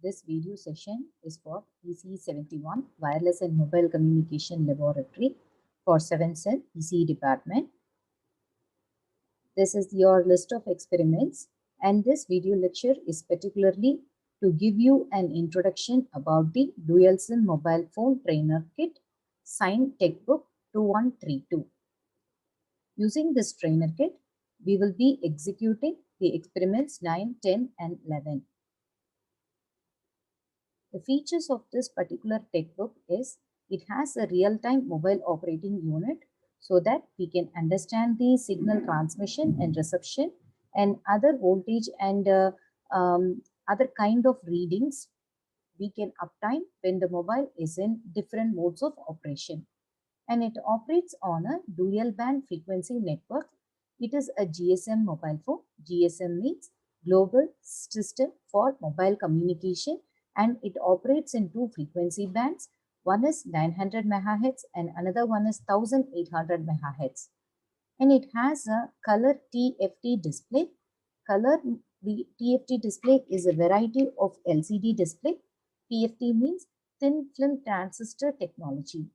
This video session is for EC71 Wireless and Mobile Communication Laboratory for 7 Cell ECE department. This is your list of experiments, and this video lecture is particularly to give you an introduction about the Dual SIM Mobile Phone Trainer Kit Scientech Book 2132. Using this trainer kit, we will be executing the experiments 9, 10 and 11. The features of this particular textbook is it has a real-time mobile operating unit so that we can understand the signal transmission and reception and other voltage and other kind of readings we can obtain when the mobile is in different modes of operation. And it operates on a dual band frequency network. It is a GSM mobile phone. GSM means Global System for Mobile Communication, and it operates in two frequency bands. One is 900 MHz and another one is 1800 MHz. And it has a color TFT display. The TFT display is a variety of LCD display. TFT means thin film transistor technology.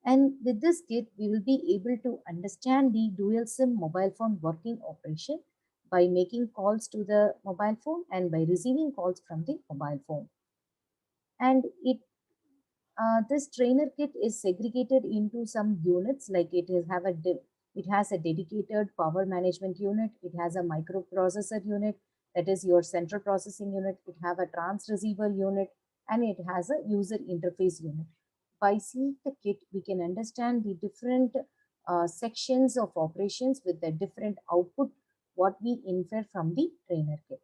And with this kit, we will be able to understand the dual SIM mobile phone working operation by making calls to the mobile phone and by receiving calls from the mobile phone. And this trainer kit is segregated into some units, like it has a dedicated power management unit. It has a microprocessor unit, that is your central processing unit. It have a trans receiver unit, and it has a user interface unit. By seeing the kit, we can understand the different sections of operations with the different output, what we infer from the trainer kit.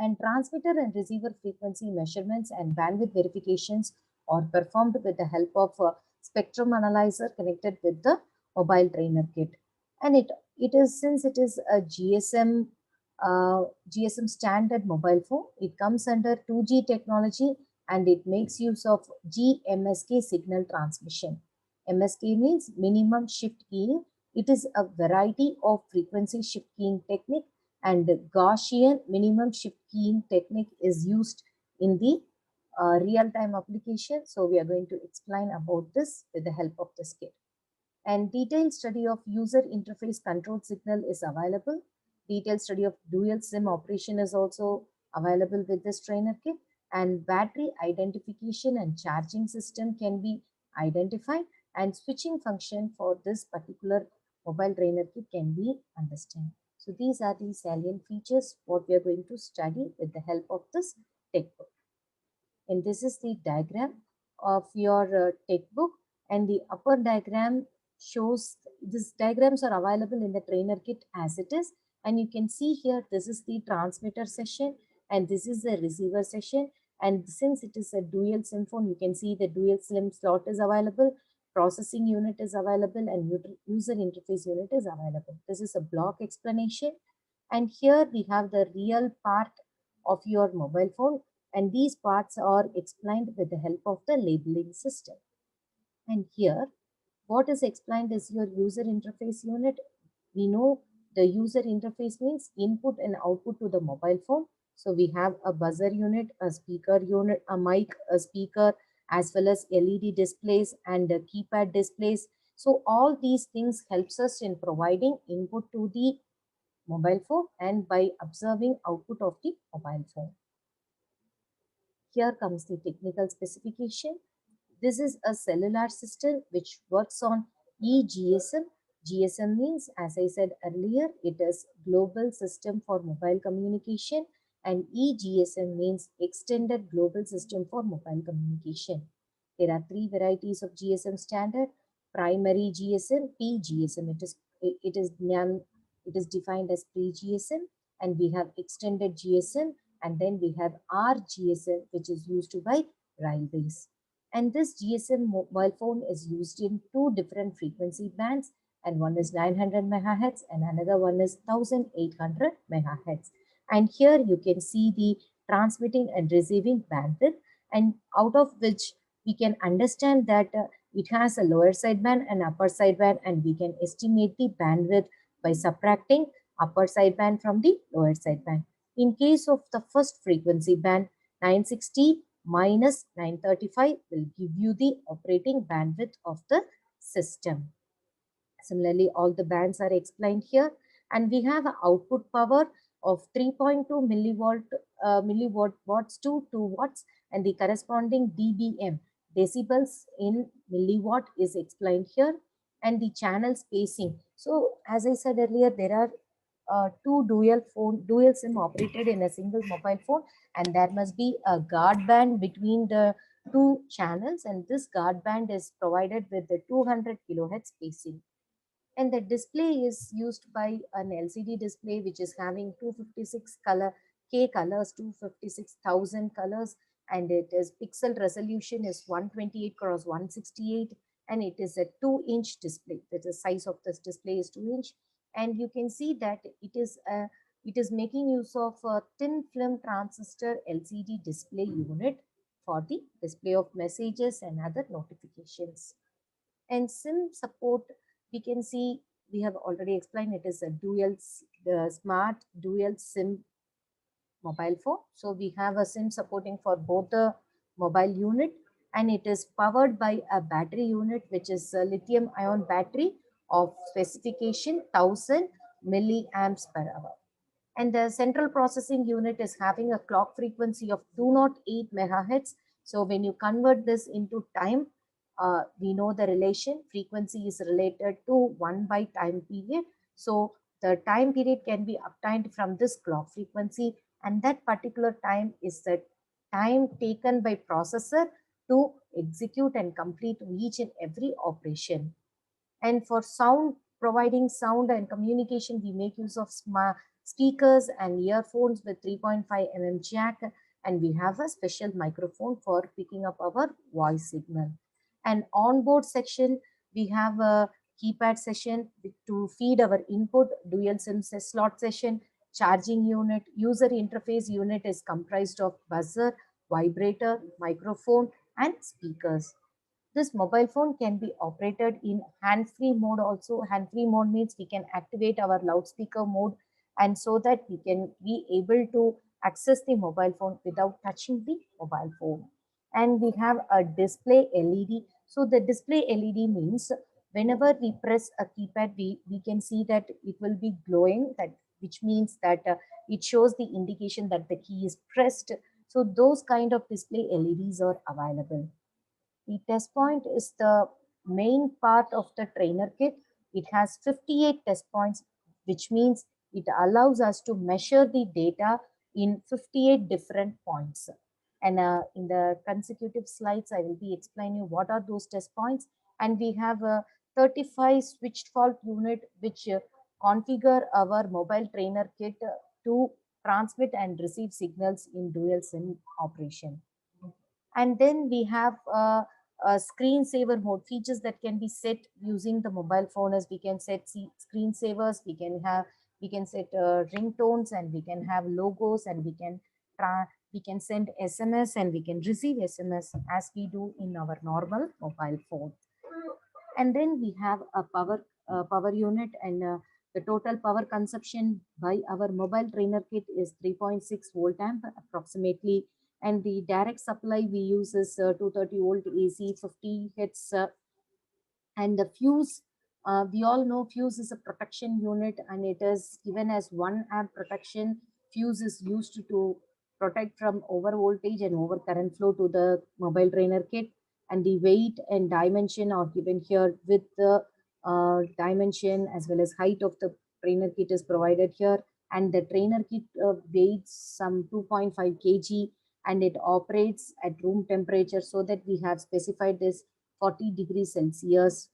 And transmitter and receiver frequency measurements and bandwidth verifications are performed with the help of a spectrum analyzer connected with the mobile trainer kit. And since it is a GSM standard mobile phone, it comes under 2G technology and it makes use of GMSK signal transmission. MSK means minimum shift keying. It is a variety of frequency shift keying technique, and the Gaussian minimum shift keying technique is used in the real-time application. So we are going to explain about this with the help of this kit. And detailed study of user interface control signal is available. Detailed study of dual SIM operation is also available with this trainer kit. And battery identification and charging system can be identified, and switching function for this particular mobile trainer kit can be understood. So these are the salient features what we are going to study with the help of this textbook. And this is the diagram of your textbook, and the upper diagram shows, these diagrams are available in the trainer kit as it is. And you can see here, this is the transmitter section and this is the receiver section. And since it is a dual SIM phone, you can see the dual SIM slot is available, processing unit is available, and user interface unit is available. This is a block explanation. And here we have the real part of your mobile phone, and these parts are explained with the help of the labeling system. And here, what is explained is your user interface unit. We know the user interface means input and output to the mobile phone. So we have a buzzer unit, a speaker unit, a mic, a speaker, as well as LED displays and keypad displays. So all these things helps us in providing input to the mobile phone and by observing output of the mobile phone. Here comes the technical specification. This is a cellular system which works on eGSM. GSM means, as I said earlier, it is Global System for Mobile Communication, and eGSM means Extended Global System for Mobile Communication. There are three varieties of GSM standard: primary GSM, PGSM. It is defined as pre-GSM, and we have extended GSM, and then we have RGSM, which is used by railways. And this GSM mobile phone is used in two different frequency bands, and one is 900 MHz and another one is 1800 MHz. And here you can see the transmitting and receiving bandwidth, and out of which we can understand that it has a lower sideband and upper sideband, and we can estimate the bandwidth by subtracting upper sideband from the lower sideband. In case of the first frequency band, 960 minus 935 will give you the operating bandwidth of the system. Similarly, all the bands are explained here, and we have an output power of 3.2 milliwatt watts to 2 watts, and the corresponding dBm, decibels in milliwatt, is explained here, and the channel spacing. So, as I said earlier, there are two dual SIM operated in a single mobile phone, and there must be a guard band between the two channels, and this guard band is provided with the 200 kilohertz spacing. And the display is used by an LCD display which is having 256 colors, 256,000 colors, and it is pixel resolution is 128 cross 168, and it is a 2-inch display. The size of this display is 2-inch, and you can see that it is making use of a thin film transistor LCD display unit for the display of messages and other notifications. And SIM support, we can see, we have already explained, it is a smart dual SIM mobile phone. So we have a SIM supporting for both the mobile unit, and it is powered by a battery unit which is a lithium ion battery of specification 1000 milliamps per hour. And the central processing unit is having a clock frequency of 208 megahertz. So when you convert this into time, we know the relation frequency is related to 1 by time period. So the time period can be obtained from this clock frequency, and that particular time is the time taken by processor to execute and complete each and every operation. And for sound, providing sound and communication, we make use of smart speakers and earphones with 3.5 mm jack, and we have a special microphone for picking up our voice signal. And onboard section, we have a keypad session to feed our input, dual SIM slot session, charging unit, user interface unit is comprised of buzzer, vibrator, microphone, and speakers. This mobile phone can be operated in hand-free mode also. Hand-free mode means we can activate our loudspeaker mode, and so that we can be able to access the mobile phone without touching the mobile phone. And we have a display LED. So the display LED means whenever we press a keypad, we can see that it will be glowing, that which means that it shows the indication that the key is pressed. So those kind of display LEDs are available. The test point is the main part of the trainer kit. It has 58 test points, which means it allows us to measure the data in 58 different points. And in the consecutive slides, I will be explaining what are those test points. And we have a 35 switched fault unit which configure our mobile trainer kit to transmit and receive signals in dual SIM operation. And then we have a screensaver mode features that can be set using the mobile phone, as we can set screensavers, we can set ringtones, and we can have logos, and we can send SMS, and we can receive SMS as we do in our normal mobile phone. And then we have a power unit, and the total power consumption by our mobile trainer kit is 3.6 volt amp approximately, and the direct supply we use is 230 volt AC 50 hertz, and the fuse, we all know fuse is a protection unit, and it is given as 1 amp protection. Fuse is used to protect from over voltage and over current flow to the mobile trainer kit, and the weight and dimension are given here with the dimension as well as height of the trainer kit is provided here. And the trainer kit weighs some 2.5 kg, and it operates at room temperature, so that we have specified this 40 degrees Celsius.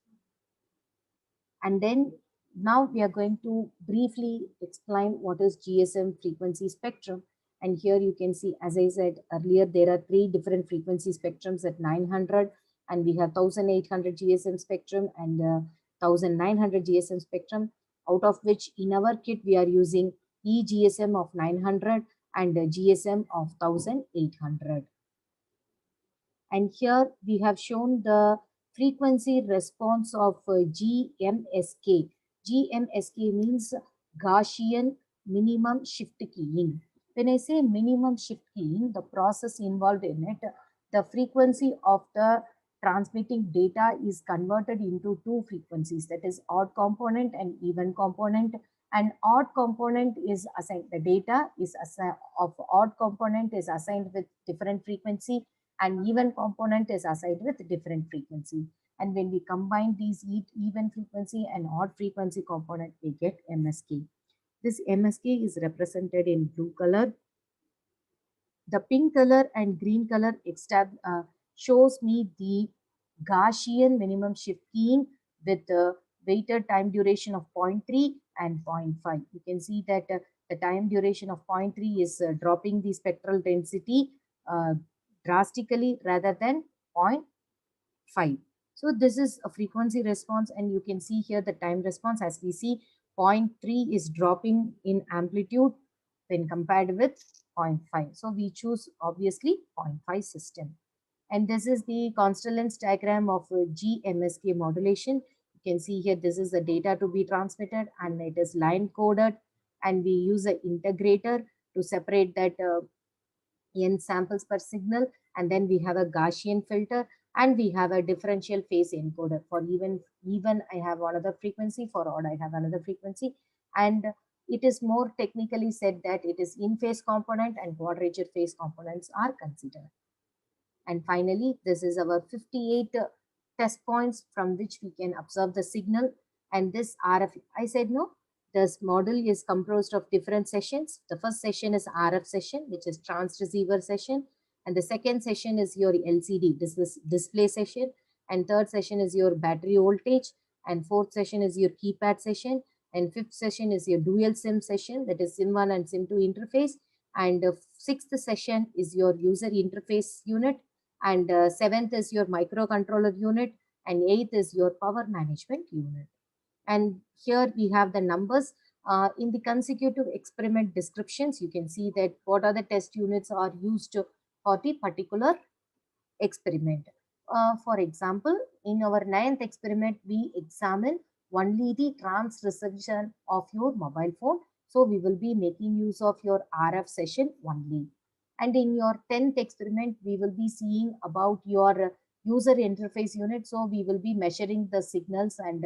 And then now we are going to briefly explain what is GSM frequency spectrum. And here you can see, as I said earlier, there are 3 different frequency spectrums at 900, and we have 1800 GSM spectrum and 1900 GSM spectrum, out of which in our kit we are using eGSM of 900 and GSM of 1800. And here we have shown the frequency response of GMSK. GMSK means Gaussian minimum shift keying. When I say minimum shift keying, the process involved in it, the frequency of the transmitting data is converted into two frequencies, that is odd component and even component. And odd component is assigned, the data is assigned of odd component is assigned with different frequency, and even component is assigned with different frequency. And when we combine these even frequency and odd frequency component, we get MSK. This MSK is represented in blue color. The pink color and green color shows me the Gaussian minimum shift keying with the weighted time duration of 0.3 and 0.5. You can see that the time duration of 0.3 is dropping the spectral density uh, drastically rather than 0.5. So this is a frequency response, and you can see here the time response. As we see, 0.3 is dropping in amplitude when compared with 0.5. So we choose obviously 0.5 system. And this is the constellance diagram of GMSK modulation. You can see here this is the data to be transmitted and it is line coded, and we use an integrator to separate that n samples per signal, and then we have a Gaussian filter, and we have a differential phase encoder. For even I have another frequency, for odd I have another frequency, and it is more technically said that it is in phase component and quadrature phase components are considered. And finally, this is our 58 test points from which we can observe the signal. And this RF, I said no, this model is composed of different sessions. The first session is RF session, which is transceiver session. And the second session is your LCD, this is display session. And third session is your battery voltage. And fourth session is your keypad session. And fifth session is your dual SIM session, that is SIM1 and SIM2 interface. And sixth session is your user interface unit, and seventh is your microcontroller unit, and eighth is your power management unit. And here we have the numbers in the consecutive experiment descriptions. You can see that what are the test units are used for the particular experiment. For example, in our ninth experiment, we examine only the trans reception of your mobile phone. So we will be making use of your RF session only. And in your 10th experiment, we will be seeing about your user interface unit. So we will be measuring the signals, and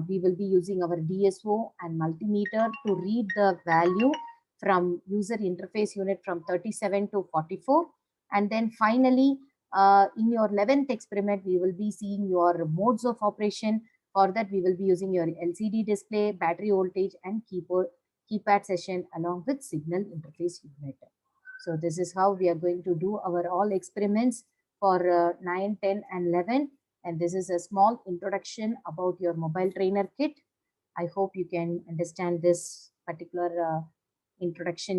we will be using our DSO and multimeter to read the value from user interface unit from 37 to 44. And then finally, in your 11th experiment, we will be seeing your modes of operation. For that, we will be using your LCD display, battery voltage, and keypad session along with signal interface unit. So this is how we are going to do our all experiments for 9, 10, and 11. And this is a small introduction about your mobile trainer kit. I hope you can understand this particular introduction